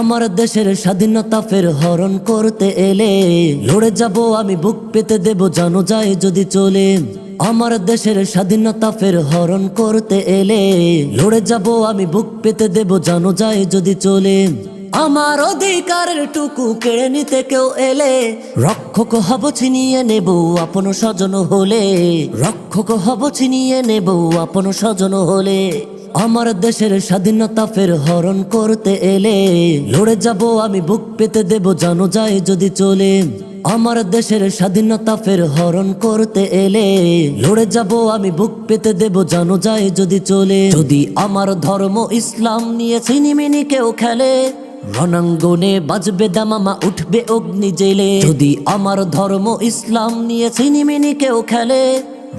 আমার দেশের স্বাধীনতা ফের হরণ করতে এলে লড়ে যাব আমি, বুক পেতে দেব জানো যায় যদি চলে। আমার দেশের স্বাধীনতা ফের হরণ করতে এলে লড়ে যাব আমি, বুক পেতে দেব জানো যায় যদি চলে। আমার অধিকারের টুকু কেড়ে নিতে কেউ এলে রক্ষক হব ছিনিয়ে নেব আপন স্বজন হলে, রক্ষক হব ছিনিয়ে নেব আপন স্বজন হলে। আমার দেশের স্বাধীনতা ফের হরণ করতে এলে লড়ে যাব আমি, বুক পেতে দেব জানো যায় যদি চলে। আমার দেশের স্বাধীনতা ফের হরণ করতে এলে লড়ে যাব আমি, বুক পেতে দেব জানো যায় যদি চলে। যদি আমার ধর্ম ইসলাম নিয়ে ছিনিমিনি কেউ খেলে রণাঙ্গনে বাজবে দামামা, উঠবে অগ্নি জেলে। যদি আমার ধর্ম ইসলাম নিয়ে ছিনিমিনি কেউ খেলে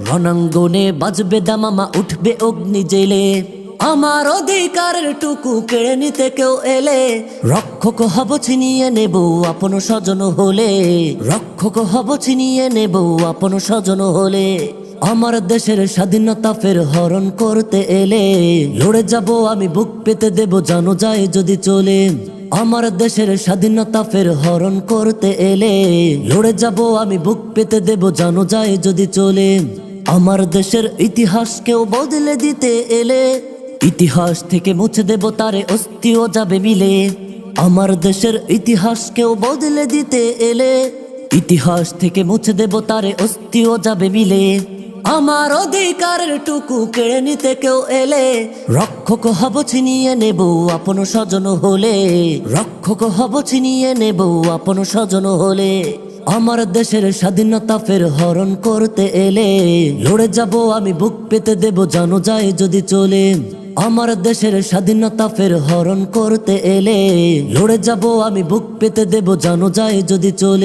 রণাঙ্গনে বাজবে দামামা, উঠবে অগ্নি জেলে। আমার অধিকারের টুকু কেড়ে নিতে কেউ এলে রক্ষক হব ছিনিয়ে নেব আপন স্বজন হলে, রক্ষক হব ছিনিয়ে নেব আপন স্বজন হলে। আমার দেশের স্বাধীনতা ফের হরণ করতে এলে লড়ে যাব আমি, বুক পেতে দেব জানো যায় যদি চলে। আমার দেশের স্বাধীনতা ফের হরণ করতে এলে লড়ে যাব আমি, বুক পেতে দেব জানো যায় যদি চলে। আমার দেশের ইতিহাস কেউ বদলে দিতে এলে ইতিহাস থেকে মুছে দেব তারে, অস্থিও যাবে মিলে। আমার দেশের ইতিহাস কেউ বদলে দিতে এলে ইতিহাস থেকে মুছে দেব তারে, অস্থিও যাবে মিলে। আমার অধিকারের টুকু কেড়ে নিতে কেউ এলে রক্ষক হব ছিনিয়ে নেব আপন স্বজন হলে, রক্ষক হব ছিনিয়ে নেব আপন স্বজন হলে। আমার দেশের স্বাধীনতা ফের হরণ করতে এলে লড়ে যাব আমি, বুক পেতে দেব জানো যায় যদি চলে। আমার দেশের স্বাধীনতা ফের হরণ করতে এলে লড়ে যাব আমি, বুক পেতে দেব জানো যায় যদি চলে।